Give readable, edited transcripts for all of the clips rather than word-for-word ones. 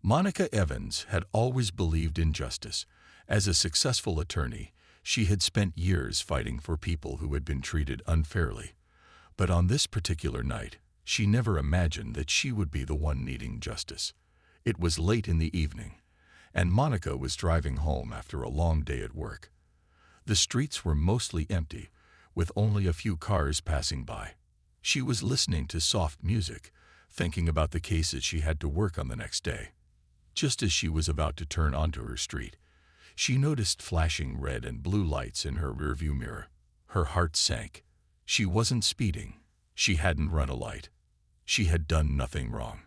Monica Evans had always believed in justice. As a successful attorney, she had spent years fighting for people who had been treated unfairly. But on this particular night, she never imagined that she would be the one needing justice. It was late in the evening, and Monica was driving home after a long day at work. The streets were mostly empty, with only a few cars passing by. She was listening to soft music, thinking about the cases she had to work on the next day. Just as she was about to turn onto her street, she noticed flashing red and blue lights in her rearview mirror. Her heart sank. She wasn't speeding. She hadn't run a light. She had done nothing wrong.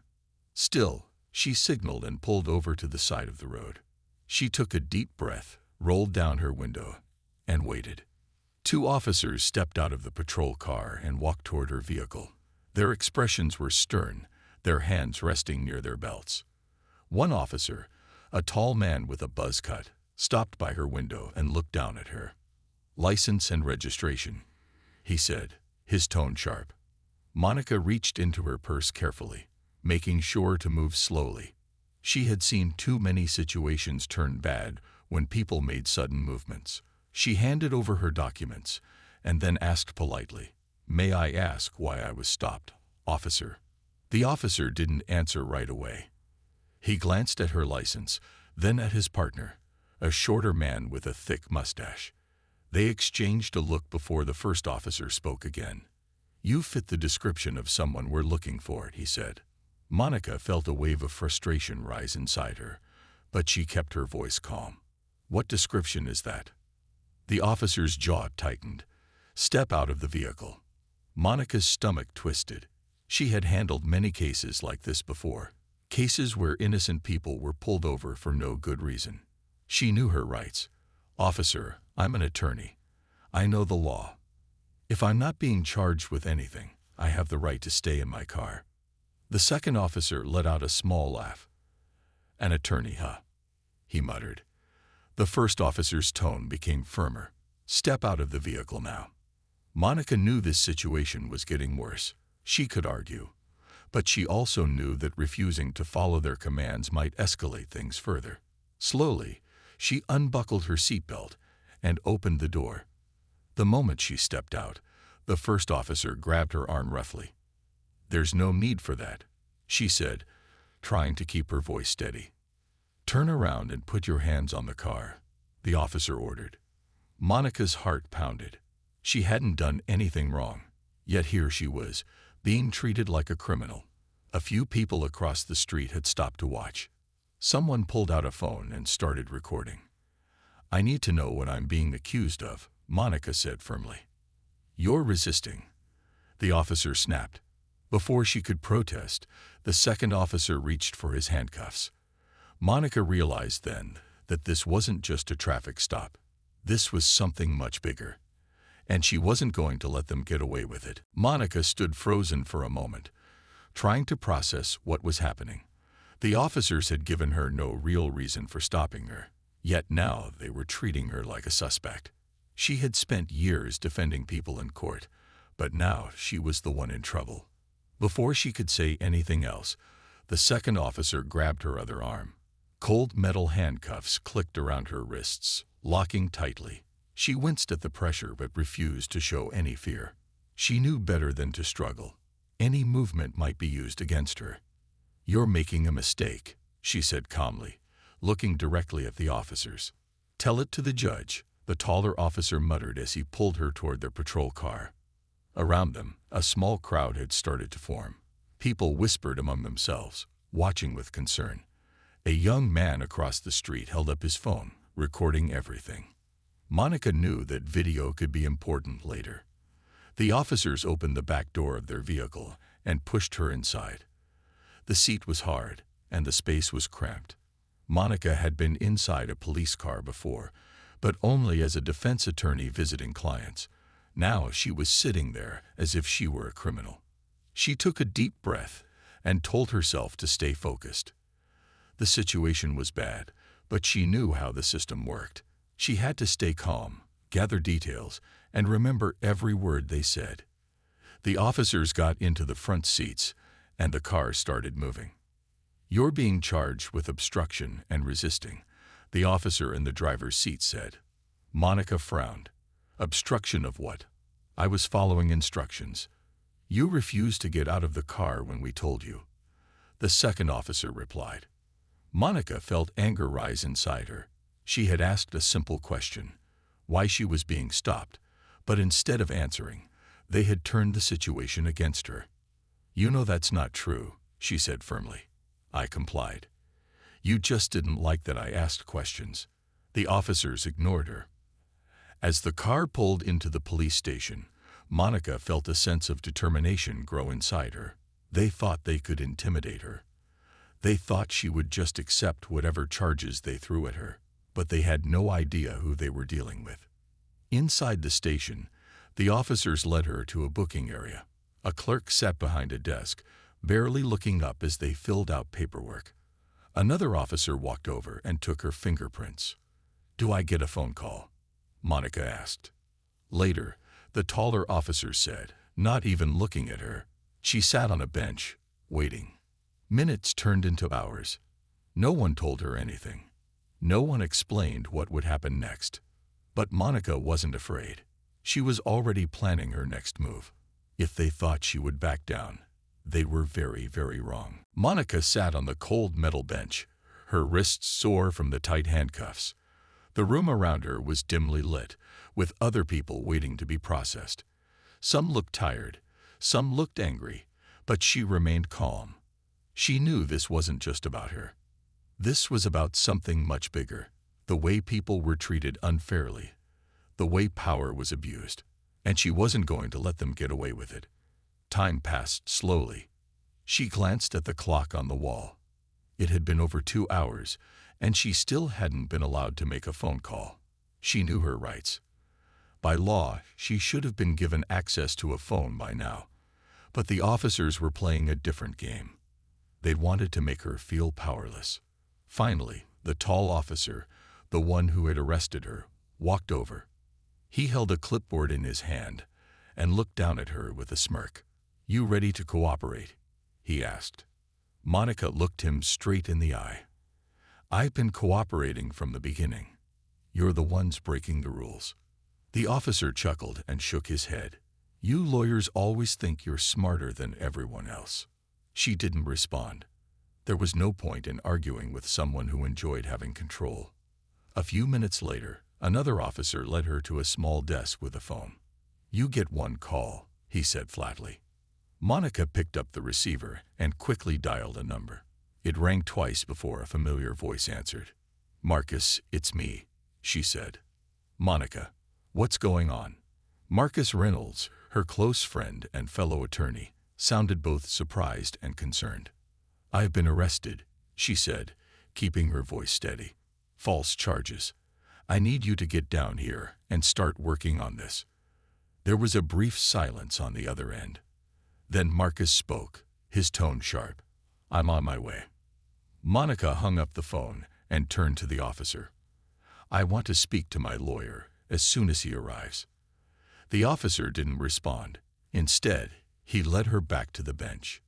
Still, she signaled and pulled over to the side of the road. She took a deep breath, rolled down her window, and waited. Two officers stepped out of the patrol car and walked toward her vehicle. Their expressions were stern, their hands resting near their belts. One officer, a tall man with a buzz cut, stopped by her window and looked down at her. "License and registration," he said, his tone sharp. Monica reached into her purse carefully, making sure to move slowly. She had seen too many situations turn bad when people made sudden movements. She handed over her documents and then asked politely, "May I ask why I was stopped, officer?" The officer didn't answer right away. He glanced at her license, then at his partner, a shorter man with a thick mustache. They exchanged a look before the first officer spoke again. "You fit the description of someone we're looking for," he said. Monica felt a wave of frustration rise inside her, but she kept her voice calm. "What description is that?" The officer's jaw tightened. "Step out of the vehicle." Monica's stomach twisted. She had handled many cases like this before, cases where innocent people were pulled over for no good reason. She knew her rights. "Officer, I'm an attorney. I know the law. If I'm not being charged with anything, I have the right to stay in my car." The second officer let out a small laugh. "An attorney, huh?" he muttered. The first officer's tone became firmer. "Step out of the vehicle now." Monica knew this situation was getting worse. She could argue, but she also knew that refusing to follow their commands might escalate things further. Slowly, she unbuckled her seatbelt and opened the door. The moment she stepped out, the first officer grabbed her arm roughly. "There's no need for that," she said, trying to keep her voice steady. "Turn around and put your hands on the car," the officer ordered. Monica's heart pounded. She hadn't done anything wrong, yet here she was, being treated like a criminal. A few people across the street had stopped to watch. Someone pulled out a phone and started recording. "I need to know what I'm being accused of," Monica said firmly. "You're resisting," the officer snapped. Before she could protest, the second officer reached for his handcuffs. Monica realized then that this wasn't just a traffic stop. This was something much bigger, and she wasn't going to let them get away with it. Monica stood frozen for a moment, trying to process what was happening. The officers had given her no real reason for stopping her, yet now they were treating her like a suspect. She had spent years defending people in court, but now she was the one in trouble. Before she could say anything else, the second officer grabbed her other arm. Cold metal handcuffs clicked around her wrists, locking tightly. She winced at the pressure but refused to show any fear. She knew better than to struggle. Any movement might be used against her. "You're making a mistake," she said calmly, looking directly at the officers. "Tell it to the judge," the taller officer muttered as he pulled her toward their patrol car. Around them, a small crowd had started to form. People whispered among themselves, watching with concern. A young man across the street held up his phone, recording everything. Monica knew that video could be important later. The officers opened the back door of their vehicle and pushed her inside. The seat was hard, and the space was cramped. Monica had been inside a police car before, but only as a defense attorney visiting clients. Now she was sitting there as if she were a criminal. She took a deep breath and told herself to stay focused. The situation was bad, but she knew how the system worked. She had to stay calm, gather details, and remember every word they said. The officers got into the front seats, and the car started moving. "You're being charged with obstruction and resisting," the officer in the driver's seat said. Monica frowned. "Obstruction of what?" "I was following instructions. You refused to get out of the car when we told you," the second officer replied. Monica felt anger rise inside her. She had asked a simple question, why she was being stopped, but instead of answering, they had turned the situation against her. "You know that's not true," she said firmly. "I complied. You just didn't like that I asked questions." The officers ignored her. As the car pulled into the police station, Monica felt a sense of determination grow inside her. They thought they could intimidate her. They thought she would just accept whatever charges they threw at her, but they had no idea who they were dealing with. Inside the station, the officers led her to a booking area. A clerk sat behind a desk, barely looking up as they filled out paperwork. Another officer walked over and took her fingerprints. "Do I get a phone call?" Monica asked. Later, the taller officer said, not even looking at her. She sat on a bench, waiting. Minutes turned into hours. No one told her anything. No one explained what would happen next. But Monica wasn't afraid. She was already planning her next move. If they thought she would back down, they were very, very wrong. Monica sat on the cold metal bench, her wrists sore from the tight handcuffs. The room around her was dimly lit, with other people waiting to be processed. Some looked tired, some looked angry, but she remained calm. She knew this wasn't just about her. This was about something much bigger, the way people were treated unfairly, the way power was abused, and she wasn't going to let them get away with it. Time passed slowly. She glanced at the clock on the wall. It had been over 2 hours, and she still hadn't been allowed to make a phone call. She knew her rights. By law, she should have been given access to a phone by now, but the officers were playing a different game. They wanted to make her feel powerless. Finally, the tall officer, the one who had arrested her, walked over. He held a clipboard in his hand and looked down at her with a smirk. "You ready to cooperate?" he asked. Monica looked him straight in the eye. "I've been cooperating from the beginning. You're the ones breaking the rules." The officer chuckled and shook his head. "You lawyers always think you're smarter than everyone else." She didn't respond. There was no point in arguing with someone who enjoyed having control. A few minutes later, another officer led her to a small desk with a phone. "You get one call," he said flatly. Monica picked up the receiver and quickly dialed a number. It rang twice before a familiar voice answered. "Marcus, it's me," she said. "Monica, what's going on?" Marcus Reynolds, her close friend and fellow attorney, sounded both surprised and concerned. "I've been arrested," she said, keeping her voice steady. "False charges. I need you to get down here and start working on this." There was a brief silence on the other end. Then Marcus spoke, his tone sharp. "I'm on my way." Monica hung up the phone and turned to the officer. "I want to speak to my lawyer as soon as he arrives." The officer didn't respond. Instead, he led her back to the bench.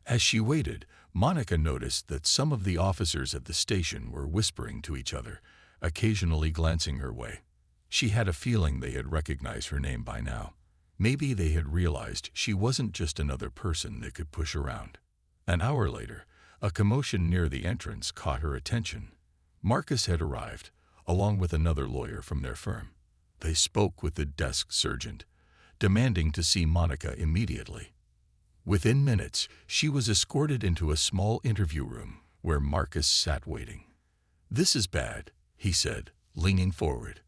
As she waited, Monica noticed that some of the officers at the station were whispering to each other, occasionally glancing her way. She had a feeling they had recognized her name by now. Maybe they had realized she wasn't just another person they could push around. An hour later, a commotion near the entrance caught her attention. Marcus had arrived, along with another lawyer from their firm. They spoke with the desk sergeant, demanding to see Monica immediately. Within minutes, she was escorted into a small interview room where Marcus sat waiting. "This is bad," he said, leaning forward.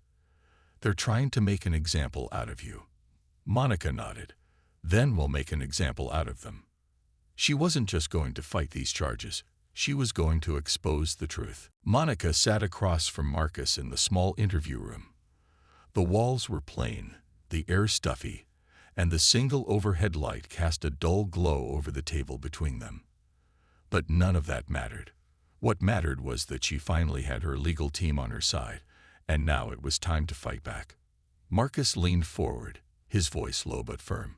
"They're trying to make an example out of you." Monica nodded. "Then we'll make an example out of them." She wasn't just going to fight these charges. She was going to expose the truth. Monica sat across from Marcus in the small interview room. The walls were plain, the air stuffy, and the single overhead light cast a dull glow over the table between them. But none of that mattered. What mattered was that she finally had her legal team on her side, and now it was time to fight back. Marcus leaned forward, his voice low but firm.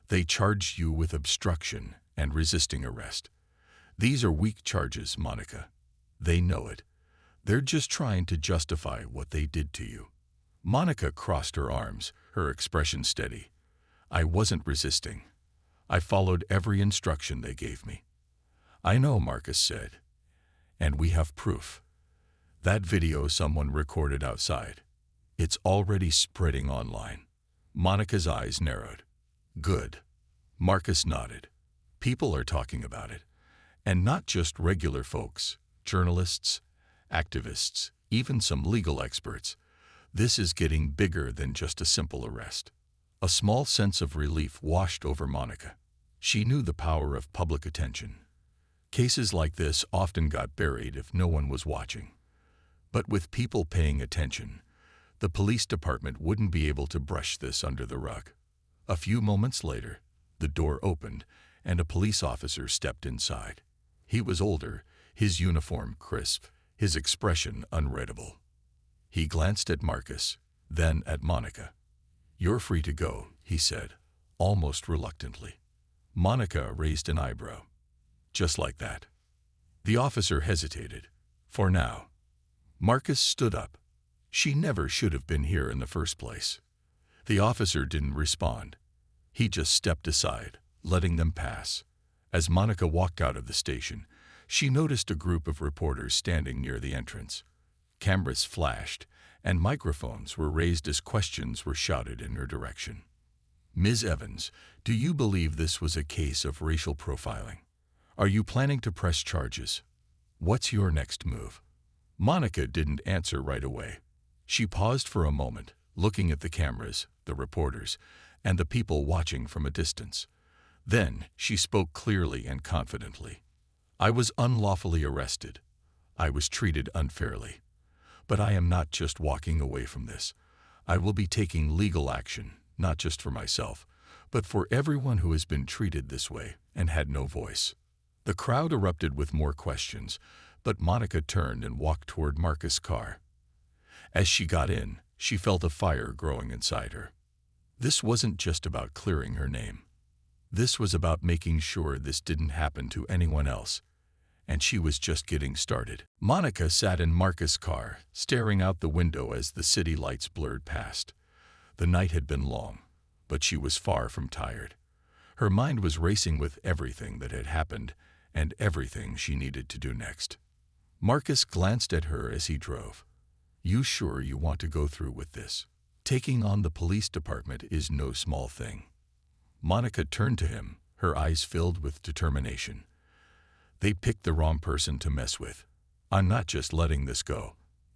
"They charged you with obstruction and resisting arrest. These are weak charges, Monica. They know it. They're just trying to justify what they did to you. Monica crossed her arms, her expression steady. I wasn't resisting. I followed every instruction they gave me. I know, Marcus said. And we have proof. That video someone recorded outside. It's already spreading online. Monica's eyes narrowed. Good. Marcus nodded. People are talking about it. And not just regular folks, journalists, activists, even some legal experts. This is getting bigger than just a simple arrest. A small sense of relief washed over Monica. She knew the power of public attention. Cases like this often got buried if no one was watching. But with people paying attention, the police department wouldn't be able to brush this under the rug. A few moments later, the door opened and a police officer stepped inside. He was older, his uniform crisp, his expression unreadable. He glanced at Marcus, then at Monica. You're free to go, he said, almost reluctantly. Monica raised an eyebrow. Just like that. The officer hesitated. For now. Marcus stood up. She never should have been here in the first place. The officer didn't respond. He just stepped aside, letting them pass. As Monica walked out of the station, she noticed a group of reporters standing near the entrance. Cameras flashed, and microphones were raised as questions were shouted in her direction. Ms. Evans, do you believe this was a case of racial profiling? Are you planning to press charges? What's your next move? Monica didn't answer right away. She paused for a moment, looking at the cameras, the reporters, and the people watching from a distance. Then she spoke clearly and confidently. I was unlawfully arrested. I was treated unfairly. But I am not just walking away from this. I will be taking legal action, not just for myself, but for everyone who has been treated this way and had no voice. The crowd erupted with more questions, but Monica turned and walked toward Marcus' car. As she got in, she felt a fire growing inside her. This wasn't just about clearing her name. This was about making sure this didn't happen to anyone else. And she was just getting started. Monica sat in Marcus' car, staring out the window as the city lights blurred past. The night had been long, but she was far from tired. Her mind was racing with everything that had happened and everything she needed to do next. Marcus glanced at her as he drove. You sure you want to go through with this? Taking on the police department is no small thing. Monica turned to him, her eyes filled with determination. They picked the wrong person to mess with. I'm not just letting this go.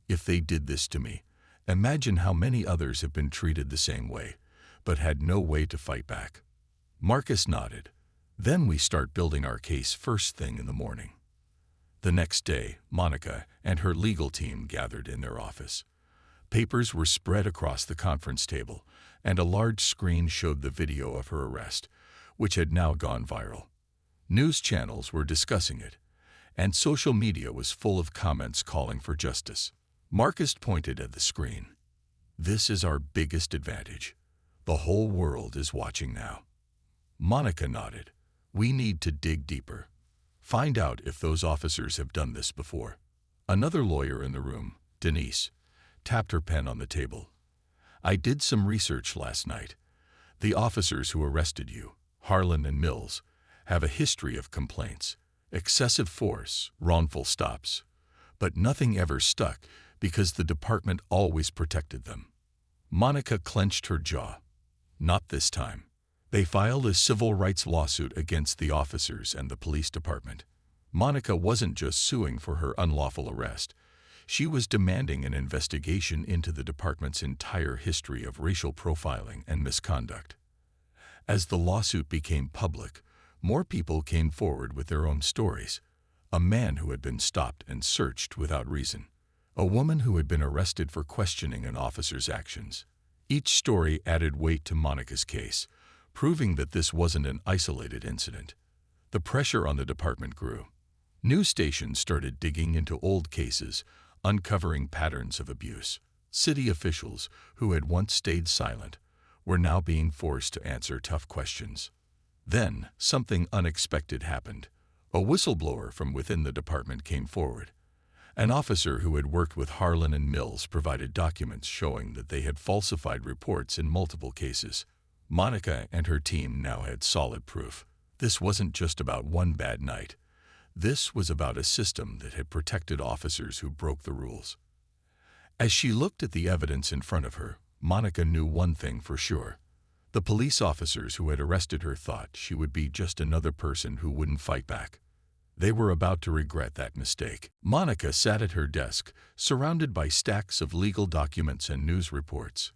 If they did this to me, imagine how many others have been treated the same way, but had no way to fight back. Marcus nodded. Then we start building our case first thing in the morning. The next day, Monica and her legal team gathered in their office. Papers were spread across the conference table, and a large screen showed the video of her arrest, which had now gone viral. News channels were discussing it, and social media was full of comments calling for justice. Marcus pointed at the screen. This is our biggest advantage. The whole world is watching now. Monica nodded. We need to dig deeper. Find out if those officers have done this before. Another lawyer in the room, Denise, tapped her pen on the table. I did some research last night. The officers who arrested you, Harlan and Mills, have a history of complaints, excessive force, wrongful stops. But nothing ever stuck because the department always protected them. Monica clenched her jaw. Not this time. They filed a civil rights lawsuit against the officers and the police department. Monica wasn't just suing for her unlawful arrest. She was demanding an investigation into the department's entire history of racial profiling and misconduct. As the lawsuit became public, more people came forward with their own stories. A man who had been stopped and searched without reason. A woman who had been arrested for questioning an officer's actions. Each story added weight to Monica's case, proving that this wasn't an isolated incident. The pressure on the department grew. News stations started digging into old cases, uncovering patterns of abuse. City officials, who had once stayed silent, were now being forced to answer tough questions. Then, something unexpected happened. A whistleblower from within the department came forward. An officer who had worked with Harlan and Mills provided documents showing that they had falsified reports in multiple cases. Monica and her team now had solid proof. This wasn't just about one bad night. This was about a system that had protected officers who broke the rules. As she looked at the evidence in front of her, Monica knew one thing for sure. The police officers who had arrested her thought she would be just another person who wouldn't fight back. They were about to regret that mistake. Monica sat at her desk, surrounded by stacks of legal documents and news reports.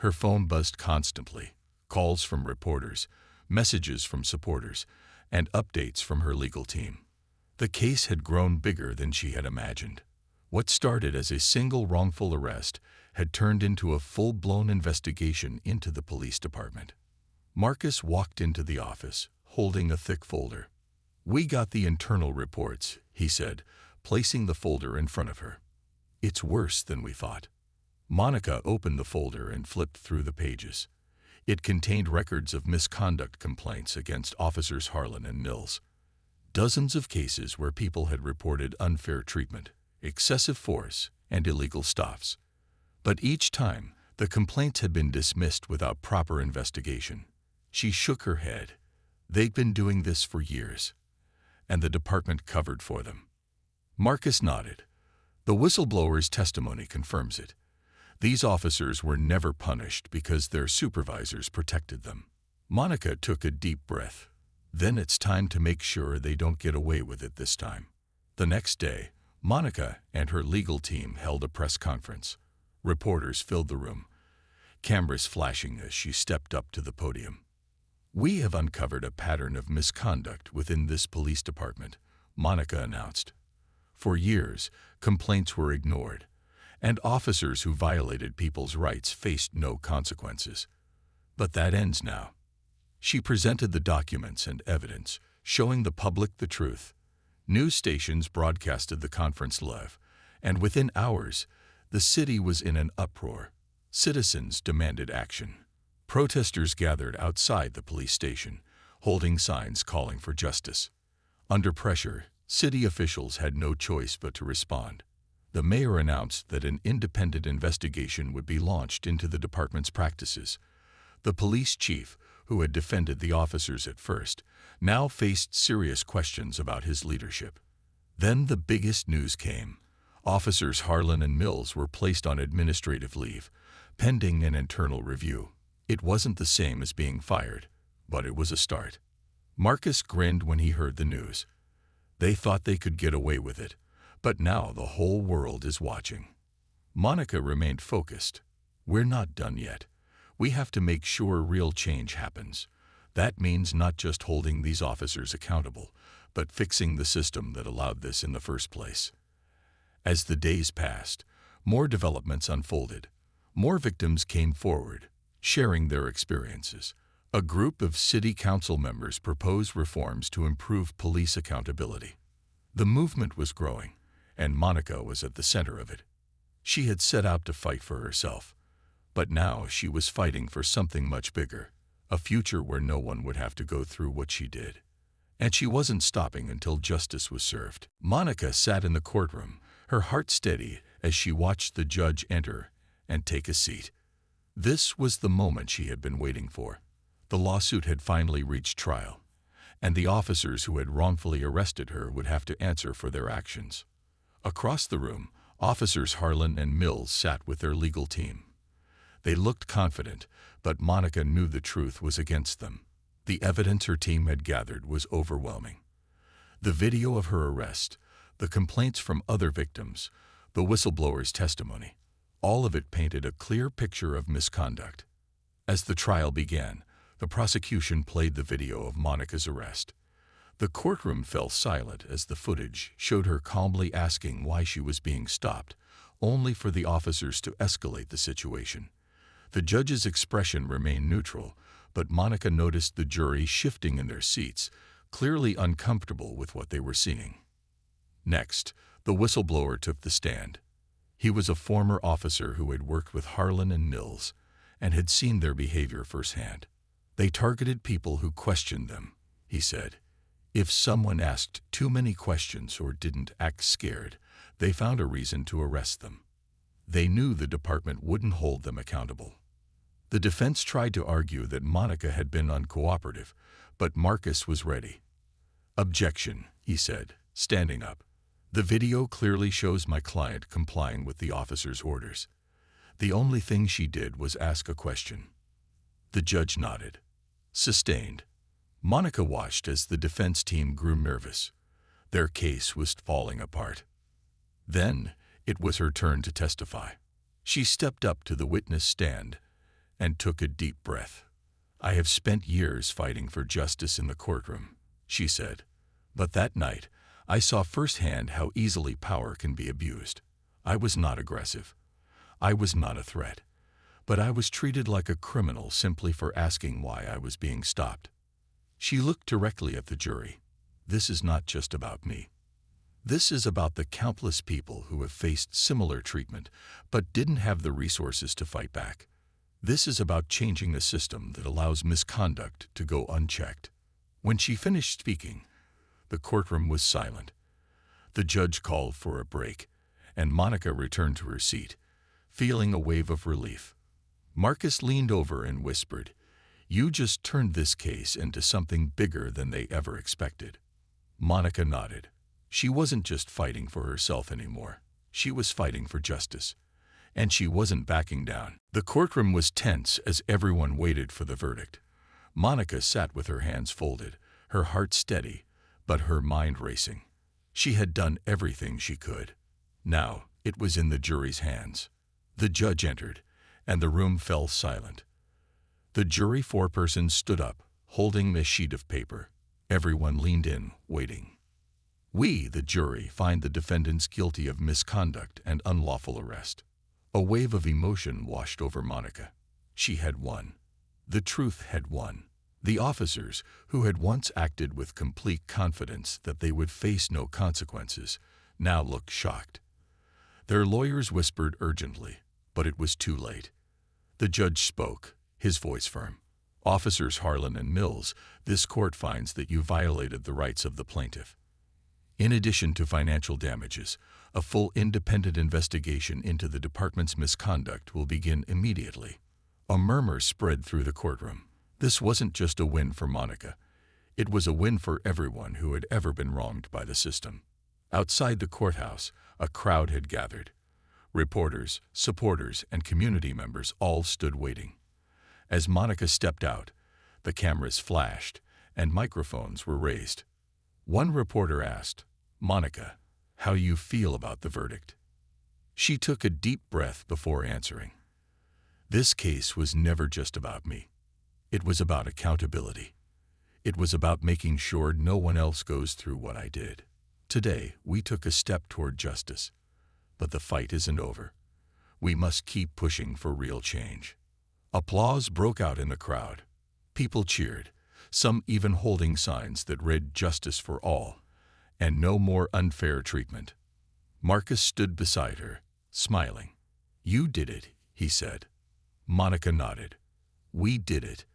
Her phone buzzed constantly, calls from reporters, messages from supporters, and updates from her legal team. The case had grown bigger than she had imagined. What started as a single wrongful arrest had turned into a full-blown investigation into the police department. Marcus walked into the office, holding a thick folder. "We got the internal reports," he said, placing the folder in front of her. "It's worse than we thought." Monica opened the folder and flipped through the pages. It contained records of misconduct complaints against officers Harlan and Mills. Dozens of cases where people had reported unfair treatment, excessive force, and illegal stops. But each time, the complaints had been dismissed without proper investigation. She shook her head. They'd been doing this for years, and the department covered for them. Marcus nodded. The whistleblower's testimony confirms it. These officers were never punished because their supervisors protected them. Monica took a deep breath. Then it's time to make sure they don't get away with it this time. The next day, Monica and her legal team held a press conference. Reporters filled the room, cameras flashing as she stepped up to the podium. "We have uncovered a pattern of misconduct within this police department," Monica announced. For years, complaints were ignored, and officers who violated people's rights faced no consequences. But that ends now. She presented the documents and evidence, showing the public the truth. News stations broadcasted the conference live, and within hours, the city was in an uproar. Citizens demanded action. Protesters gathered outside the police station, holding signs calling for justice. Under pressure, city officials had no choice but to respond. The mayor announced that an independent investigation would be launched into the department's practices. The police chief, who had defended the officers at first, now faced serious questions about his leadership. Then the biggest news came. Officers Harlan and Mills were placed on administrative leave, pending an internal review. It wasn't the same as being fired, but it was a start. Marcus grinned when he heard the news. They thought they could get away with it, but now the whole world is watching. Monica remained focused. "We're not done yet. We have to make sure real change happens. That means not just holding these officers accountable, but fixing the system that allowed this in the first place." As the days passed, more developments unfolded. More victims came forward, sharing their experiences. A group of city council members proposed reforms to improve police accountability. The movement was growing, and Monica was at the center of it. She had set out to fight for herself, but now she was fighting for something much bigger, a future where no one would have to go through what she did. And she wasn't stopping until justice was served. Monica sat in the courtroom, her heart steady as she watched the judge enter and take a seat. This was the moment she had been waiting for. The lawsuit had finally reached trial, and the officers who had wrongfully arrested her would have to answer for their actions. Across the room, officers Harlan and Mills sat with their legal team. They looked confident, but Monica knew the truth was against them. The evidence her team had gathered was overwhelming. The video of her arrest, the complaints from other victims, the whistleblower's testimony, all of it painted a clear picture of misconduct. As the trial began, the prosecution played the video of Monica's arrest. The courtroom fell silent as the footage showed her calmly asking why she was being stopped, only for the officers to escalate the situation. The judge's expression remained neutral, but Monica noticed the jury shifting in their seats, clearly uncomfortable with what they were seeing. Next, the whistleblower took the stand. He was a former officer who had worked with Harlan and Mills and had seen their behavior firsthand. "They targeted people who questioned them," he said. If someone asked too many questions or didn't act scared, they found a reason to arrest them. They knew the department wouldn't hold them accountable. The defense tried to argue that Monica had been uncooperative, but Marcus was ready. "Objection," he said, standing up. "The video clearly shows my client complying with the officer's orders. The only thing she did was ask a question." The judge nodded. Sustained. Monica watched as the defense team grew nervous. Their case was falling apart. Then it was her turn to testify. She stepped up to the witness stand and took a deep breath. "I have spent years fighting for justice in the courtroom," she said. "But that night, I saw firsthand how easily power can be abused. I was not aggressive. I was not a threat. But I was treated like a criminal simply for asking why I was being stopped." She looked directly at the jury. "This is not just about me. This is about the countless people who have faced similar treatment but didn't have the resources to fight back. This is about changing a system that allows misconduct to go unchecked." When she finished speaking, the courtroom was silent. The judge called for a break, and Monica returned to her seat, feeling a wave of relief. Marcus leaned over and whispered, "You just turned this case into something bigger than they ever expected." Monica nodded. She wasn't just fighting for herself anymore. She was fighting for justice. And she wasn't backing down. The courtroom was tense as everyone waited for the verdict. Monica sat with her hands folded, her heart steady, but her mind racing. She had done everything she could. Now it was in the jury's hands. The judge entered, and the room fell silent. The jury foreperson stood up, holding a sheet of paper. Everyone leaned in, waiting. "We, the jury, find the defendants guilty of misconduct and unlawful arrest." A wave of emotion washed over Monica. She had won. The truth had won. The officers, who had once acted with complete confidence that they would face no consequences, now looked shocked. Their lawyers whispered urgently, but it was too late. The judge spoke, his voice firm. "Officers Harlan and Mills, this court finds that you violated the rights of the plaintiff. In addition to financial damages, a full independent investigation into the department's misconduct will begin immediately." A murmur spread through the courtroom. This wasn't just a win for Monica. It was a win for everyone who had ever been wronged by the system. Outside the courthouse, a crowd had gathered. Reporters, supporters, and community members all stood waiting. As Monica stepped out, the cameras flashed and microphones were raised. One reporter asked, "Monica, how you feel about the verdict?" She took a deep breath before answering. "This case was never just about me. It was about accountability. It was about making sure no one else goes through what I did. Today, we took a step toward justice. But the fight isn't over. We must keep pushing for real change." Applause broke out in the crowd. People cheered, some even holding signs that read "Justice for all" and "No more unfair treatment." Marcus stood beside her, smiling. "You did it," he said. Monica nodded. "We did it,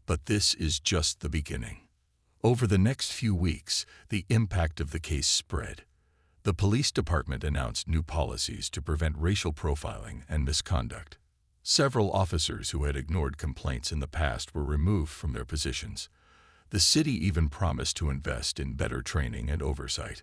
but this is just the beginning." Over the next few weeks, the impact of the case spread. The police department announced new policies to prevent racial profiling and misconduct. Several officers who had ignored complaints in the past were removed from their positions. The city even promised to invest in better training and oversight.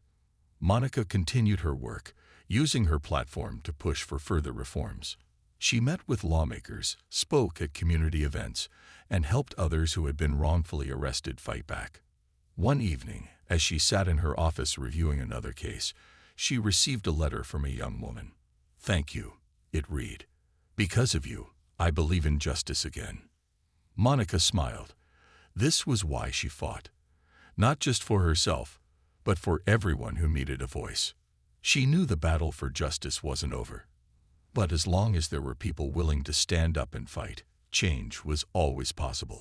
Monica continued her work, using her platform to push for further reforms. She met with lawmakers, spoke at community events, and helped others who had been wrongfully arrested fight back. One evening, as she sat in her office reviewing another case, she received a letter from a young woman. "Thank you," it read. "Because of you, I believe in justice again." Monica smiled. This was why she fought. Not just for herself, but for everyone who needed a voice. She knew the battle for justice wasn't over. But as long as there were people willing to stand up and fight, change was always possible.